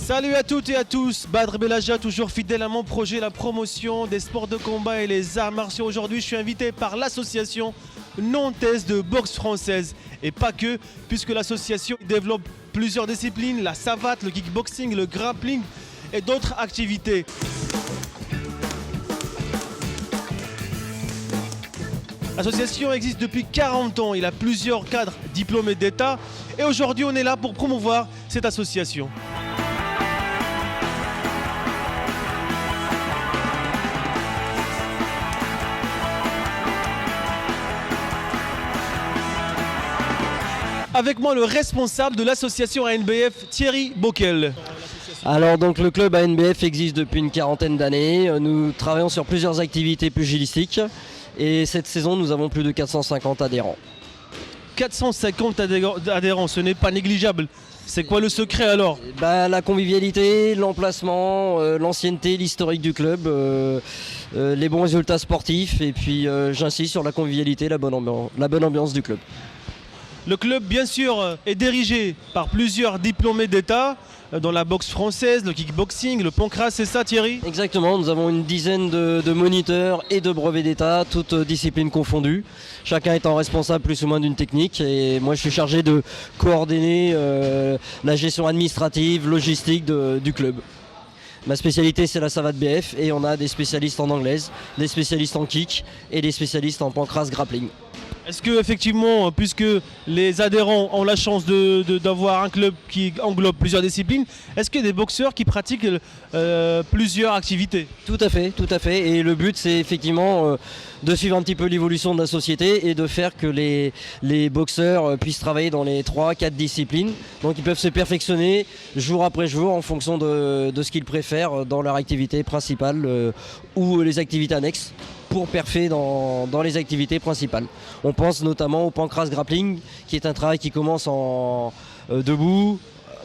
Salut à toutes et à tous, Badr Belaja, toujours fidèle à mon projet, la promotion des sports de combat et les arts martiaux. Aujourd'hui, je suis invité par l'association nantaise de boxe française. Et pas que, puisque l'association développe plusieurs disciplines, la savate, le kickboxing, le grappling et d'autres activités. L'association existe depuis 40 ans, il a plusieurs cadres diplômés d'État et aujourd'hui on est là pour promouvoir cette association. Avec moi le responsable de l'association ANBF, Thierry Bockel. Alors donc le club ANBF existe depuis une quarantaine d'années. Nous travaillons sur plusieurs activités pugilistiques et cette saison nous avons plus de 450 adhérents. 450 adhérents, ce n'est pas négligeable. C'est quoi le secret alors? La convivialité, l'emplacement, l'ancienneté, l'historique du club, les bons résultats sportifs et puis j'insiste sur la convivialité, la bonne ambiance du club. Le club, bien sûr, est dirigé par plusieurs diplômés d'État dans la boxe française, le kickboxing, le pancras, c'est ça Thierry? Exactement, nous avons une dizaine de moniteurs et de brevets d'État, toutes disciplines confondues, chacun étant responsable plus ou moins d'une technique et moi je suis chargé de coordonner la gestion administrative, logistique du club. Ma spécialité c'est la savate BF et on a des spécialistes en anglaise, des spécialistes en kick et des spécialistes en pancras grappling. Est-ce que effectivement, puisque les adhérents ont la chance d'avoir un club qui englobe plusieurs disciplines, est-ce qu'il y a des boxeurs qui pratiquent plusieurs activités? Tout à fait. Et le but c'est effectivement de suivre un petit peu l'évolution de la société et de faire que les boxeurs puissent travailler dans les 3-4 disciplines. Donc ils peuvent se perfectionner jour après jour en fonction de ce qu'ils préfèrent dans leur activité principale ou les activités annexes, pour perfer dans les activités principales. On pense notamment au pancras grappling, qui est un travail qui commence en debout,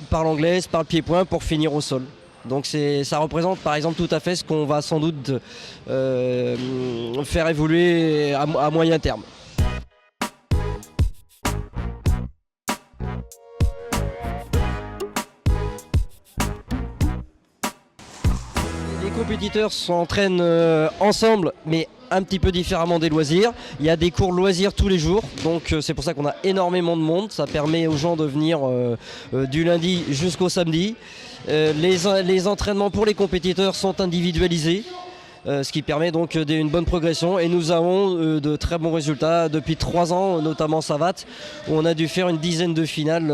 par l'anglaise, par le pied-point, pour finir au sol. Donc ça représente par exemple tout à fait ce qu'on va sans doute faire évoluer à moyen terme. Les compétiteurs s'entraînent ensemble, mais un petit peu différemment des loisirs. Il y a des cours loisirs tous les jours, donc c'est pour ça qu'on a énormément de monde. Ça permet aux gens de venir du lundi jusqu'au samedi. Les entraînements pour les compétiteurs sont individualisés, ce qui permet donc une bonne progression. Et nous avons de très bons résultats depuis 3 ans, notamment savate, où on a dû faire une dizaine de finales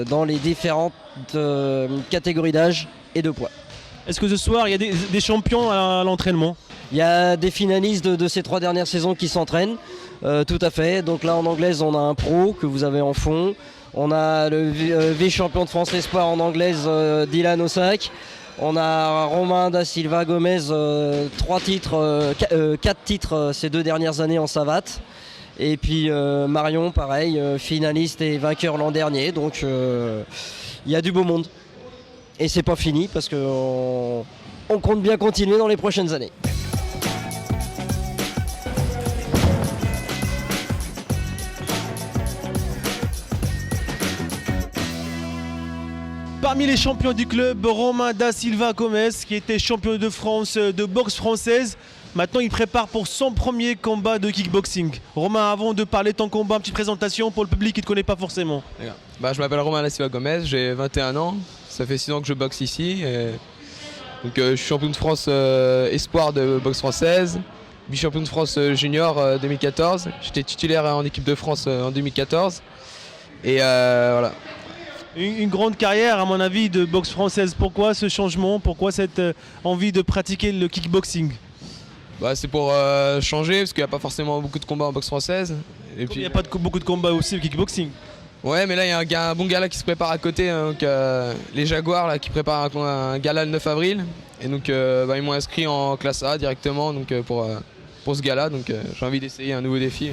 dans les différentes catégories d'âge et de poids. Est-ce que ce soir, il y a des champions à l'entraînement? Il y a des finalistes de ces 3 dernières saisons qui s'entraînent, tout à fait. Donc là en anglaise on a un pro que vous avez en fond. On a le vice-champion de France Espoir en anglaise, Dylan Ossac. On a Romain da Silva Gomez, 4 titres ces 2 dernières années en savate. Et puis Marion pareil, finaliste et vainqueur l'an dernier. Donc il y a du beau monde. Et c'est pas fini parce qu'on compte bien continuer dans les prochaines années. Parmi les champions du club, Romain da Silva Gomez, qui était champion de France de boxe française. Maintenant, il prépare pour son premier combat de kickboxing. Romain, avant de parler de ton combat, une petite présentation pour le public qui ne te connaît pas forcément. Je m'appelle Romain da Silva Gomez, j'ai 21 ans. Ça fait 6 ans que je boxe ici. Donc, je suis champion de France espoir de boxe française, vice-champion de France junior 2014. J'étais titulaire en équipe de France en 2014. Et voilà. Une grande carrière, à mon avis, de boxe française. Pourquoi ce changement? Pourquoi cette envie de pratiquer le kickboxing? C'est pour changer, parce qu'il n'y a pas forcément beaucoup de combats en boxe française. Et puis, il n'y a pas beaucoup de combats aussi au kickboxing. Ouais, mais là, il y a un bon gala qui se prépare à côté. Donc, les Jaguars là, qui préparent un gala le 9 avril. Et donc, ils m'ont inscrit en classe A directement donc, pour ce gala. Donc, j'ai envie d'essayer un nouveau défi.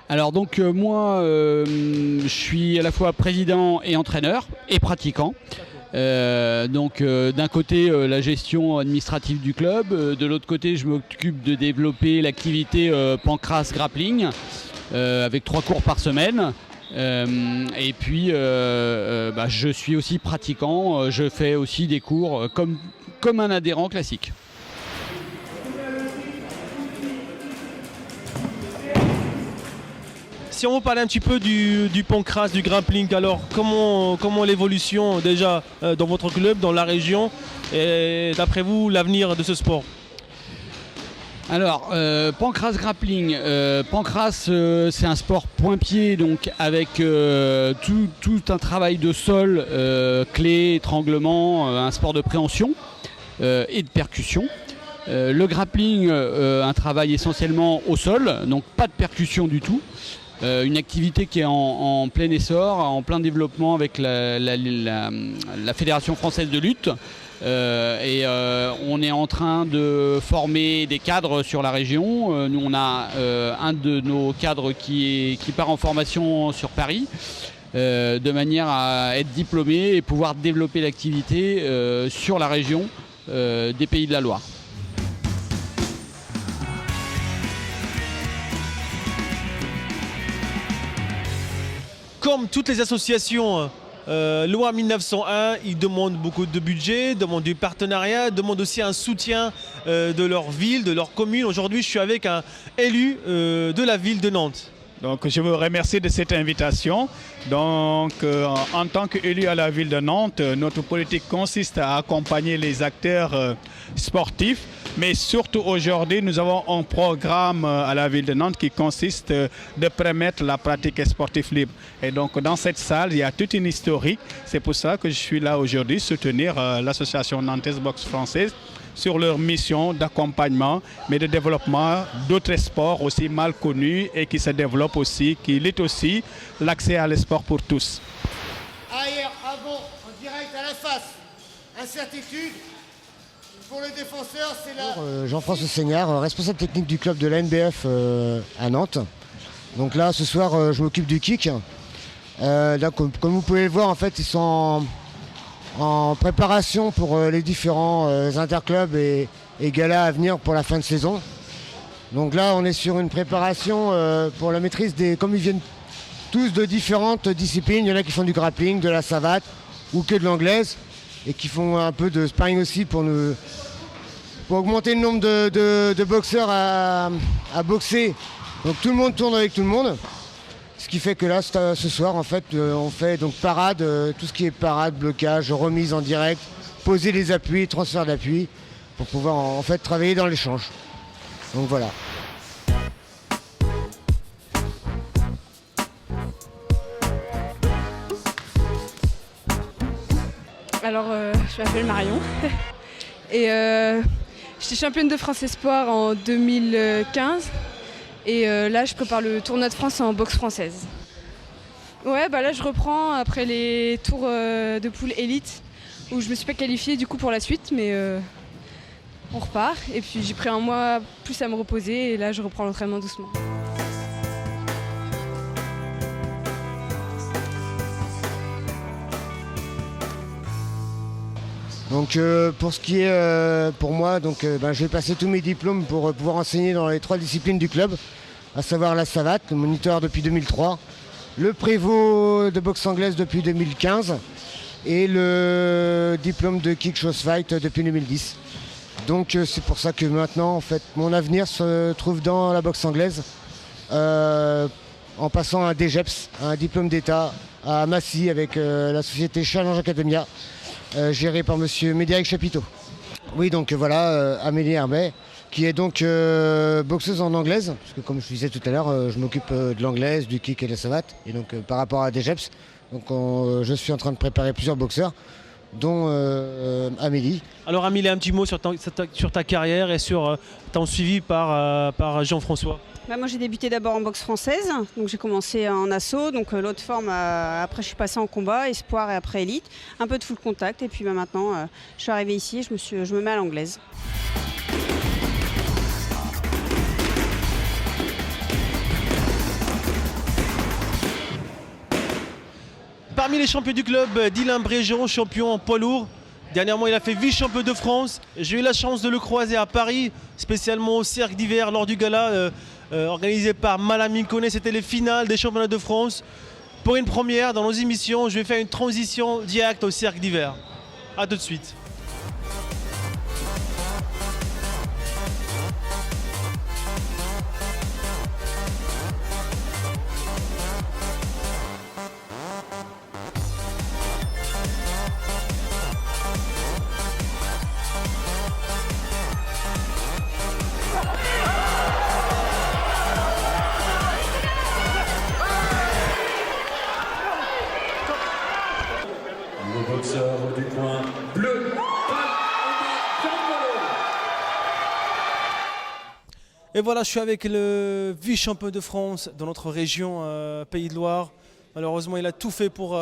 Alors donc moi je suis à la fois président et entraîneur et pratiquant. D'un côté, la gestion administrative du club. De l'autre côté, je m'occupe de développer l'activité Pancras Grappling avec 3 cours par semaine. Et puis, je suis aussi pratiquant. Je fais aussi des cours comme un adhérent classique. Si on veut parler un petit peu du pancras, du grappling, alors comment l'évolution déjà dans votre club, dans la région, et d'après vous l'avenir de ce sport? Alors, Pancras Grappling, c'est un sport point-pied, donc avec tout un travail de sol, clé, étranglement, un sport de préhension et de percussion. Le grappling, un travail essentiellement au sol, donc pas de percussion du tout. Une activité qui est en plein essor, en plein développement avec la Fédération française de lutte. On est en train de former des cadres sur la région. Nous, on a un de nos cadres qui part en formation sur Paris, de manière à être diplômé et pouvoir développer l'activité sur la région des Pays de la Loire. Comme toutes les associations, loi 1901, ils demandent beaucoup de budget, demandent du partenariat, demandent aussi un soutien de leur ville, de leur commune. Aujourd'hui, je suis avec un élu de la ville de Nantes. Donc, je vous remercie de cette invitation. Donc, en tant qu'élu à la ville de Nantes, notre politique consiste à accompagner les acteurs sportifs. Mais surtout aujourd'hui, nous avons un programme à la ville de Nantes qui consiste de permettre la pratique sportive libre. Et donc, dans cette salle, il y a toute une historique. C'est pour ça que je suis là aujourd'hui, soutenir l'association Nantaise Boxe Française sur leur mission d'accompagnement, mais de développement d'autres sports aussi mal connus et qui se développent aussi, qui luttent aussi l'accès à l'esport pour tous. Arrière, avant, en direct à la face. Incertitude. Pour le défenseur, c'est là. Jean-François Seignard, responsable technique du club de la NBF à Nantes. Donc là, ce soir, je m'occupe du kick. Là, comme vous pouvez le voir, en fait, ils sont en préparation pour les différents interclubs et galas à venir pour la fin de saison. Donc là, on est sur une préparation pour la maîtrise des... Comme ils viennent tous de différentes disciplines, il y en a qui font du grappling, de la savate ou que de l'anglaise et qui font un peu de sparring aussi pour augmenter le nombre de boxeurs à boxer. Donc tout le monde tourne avec tout le monde. Ce qui fait que là, ce soir, en fait, on fait donc parade, tout ce qui est parade, blocage, remise en direct, poser les appuis, transfert d'appui, pour pouvoir en fait travailler dans l'échange. Donc voilà. Alors, je m'appelle Marion et j'étais championne de France Espoir en 2015 et là je prépare le tournoi de France en boxe française. Ouais, là je reprends après les tours de poule élite où je me suis pas qualifiée du coup pour la suite, mais on repart et puis j'ai pris un mois plus à me reposer et là je reprends l'entraînement doucement. Donc pour ce qui est pour moi, je vais passer tous mes diplômes pour pouvoir enseigner dans les 3 disciplines du club, à savoir la savate, le moniteur depuis 2003, le prévôt de boxe anglaise depuis 2015 et le diplôme de kick shows fight depuis 2010. Donc c'est pour ça que maintenant en fait mon avenir se trouve dans la boxe anglaise en passant un DGEPS, un diplôme d'état à Massy avec la société Challenge Academia. Géré par monsieur Médéric Chapiteau. Oui, donc voilà, Amélie Herbet, qui est donc boxeuse en anglaise, parce que comme je disais tout à l'heure, je m'occupe de l'anglaise, du kick et de la savate, et donc par rapport à DGEPS, donc je suis en train de préparer plusieurs boxeurs, dont Amélie. Alors Amélie, un petit mot sur ta carrière et sur ton suivi par Jean-François. Moi j'ai débuté d'abord en boxe française, donc j'ai commencé en assaut, donc l'autre forme, après je suis passée en combat, espoir et après élite, un peu de full contact et puis maintenant je suis arrivée ici et je me mets à l'anglaise. Parmi les champions du club, Dylan Bréjon, champion en poids lourd. Dernièrement, il a fait vice-champion de France. J'ai eu la chance de le croiser à Paris, spécialement au Cercle d'hiver, lors du gala organisé par Malamine Koné. C'était les finales des championnats de France. Pour une première dans nos émissions, je vais faire une transition directe au Cercle d'hiver. A tout de suite. Le boxeur du coin bleu. Et voilà, je suis avec le vice-champion de France dans notre région Pays de Loire. Malheureusement, il a tout fait pour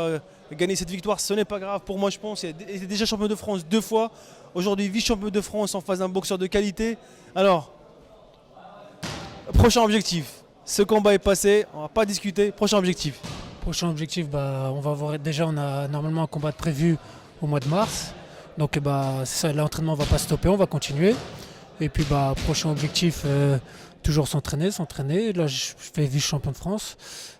gagner cette victoire. Ce n'est pas grave pour moi, je pense. Il est déjà champion de France 2 fois. Aujourd'hui, vice-champion de France en face d'un boxeur de qualité. Alors, prochain objectif. Ce combat est passé, on ne va pas discuter. Prochain objectif. Prochain objectif, on va voir. Déjà, on a normalement un combat de prévu au mois de mars. Donc, c'est ça, l'entraînement ne va pas stopper, on va continuer. Et puis, prochain objectif, toujours s'entraîner. Là, je fais vice-champion de France.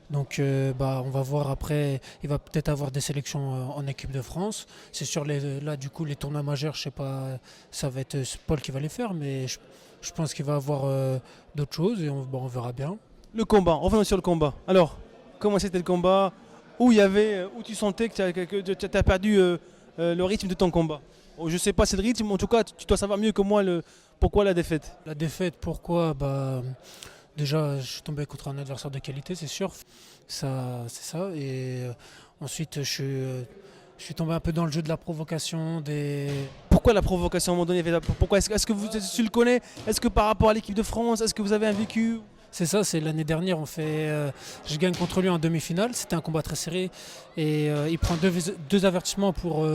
Donc, on va voir après. Il va peut-être avoir des sélections en équipe de France. C'est sûr, là, du coup, les tournois majeurs, je sais pas, ça va être Paul qui va les faire. Mais je pense qu'il va avoir d'autres choses et on verra bien. Le combat, revenons sur le combat. Alors, comment c'était le combat? Où tu sentais que tu as perdu le rythme de ton combat? Je ne sais pas, c'est le rythme, en tout cas, tu dois savoir mieux que moi pourquoi la défaite. La défaite, pourquoi? Déjà, je suis tombé contre un adversaire de qualité, c'est sûr. C'est ça. Et ensuite, je suis tombé un peu dans le jeu de la provocation. Pourquoi la provocation à un moment donné? Pourquoi est-ce que tu le connais? Est-ce que par rapport à l'équipe de France, est-ce que vous avez un vécu? C'est ça, c'est l'année dernière, je gagne contre lui en demi-finale, c'était un combat très serré et il prend deux avertissements pour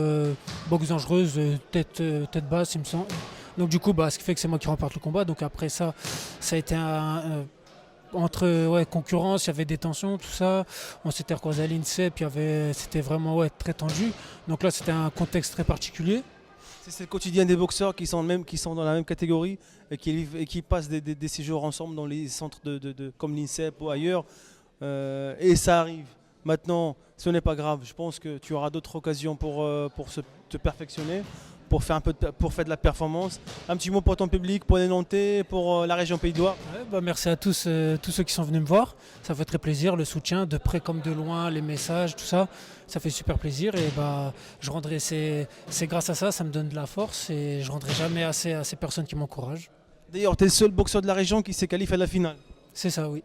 boxe dangereuse, tête basse il me semble. Donc du coup, ce qui fait que c'est moi qui remporte le combat. Donc après ça a été entre concurrence, il y avait des tensions, tout ça. On s'était recroisé à l'INSEP, c'était vraiment très tendu. Donc là, c'était un contexte très particulier. C'est le quotidien des boxeurs qui sont dans la même catégorie et qui passent des séjours ensemble dans les centres comme l'INSEP ou ailleurs. Et ça arrive. Maintenant, ce n'est pas grave. Je pense que tu auras d'autres occasions pour te perfectionner, pour faire de la performance. Un petit mot pour ton public, pour les Nantais, pour la région Pays de Loire. Merci à tous ceux qui sont venus me voir. Ça fait très plaisir, le soutien, de près comme de loin, les messages, tout ça. Ça fait super plaisir et je rendrai, c'est grâce à ça, ça me donne de la force et je rendrai jamais assez à ces personnes qui m'encouragent. D'ailleurs, tu es le seul boxeur de la région qui s'est qualifié à la finale. C'est ça, oui.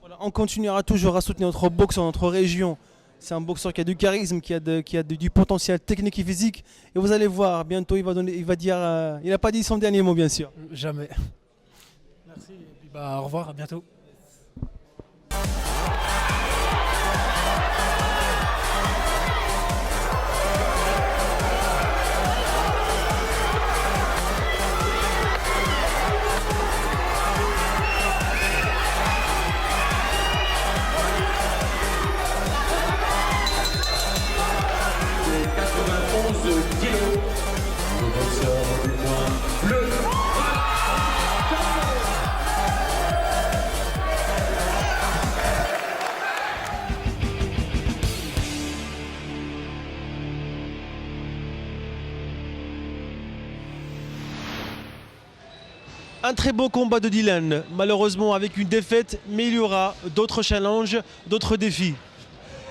Voilà, on continuera toujours à soutenir notre boxeur, notre région. C'est un boxeur qui a du charisme, qui a du potentiel technique et physique. Et vous allez voir, bientôt il va dire, il n'a pas dit son dernier mot bien sûr. Jamais. Merci et puis au revoir, à bientôt. Le boxeur du coin bleu. Un très beau combat de Dylan, malheureusement avec une défaite, mais il y aura d'autres challenges, d'autres défis.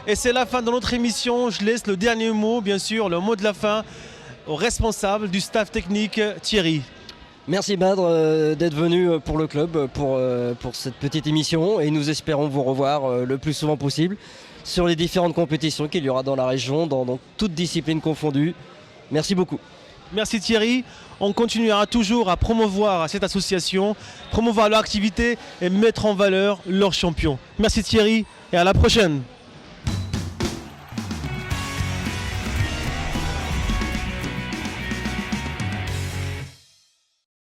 Et c'est la fin de notre émission. Je laisse le dernier mot, bien sûr, le mot de la fin au responsable du staff technique, Thierry. Merci Badr d'être venu pour le club, pour cette petite émission. Et nous espérons vous revoir le plus souvent possible sur les différentes compétitions qu'il y aura dans la région, dans toutes disciplines confondues. Merci beaucoup. Merci Thierry. On continuera toujours à promouvoir cette association, promouvoir leur activité et mettre en valeur leurs champions. Merci Thierry et à la prochaine.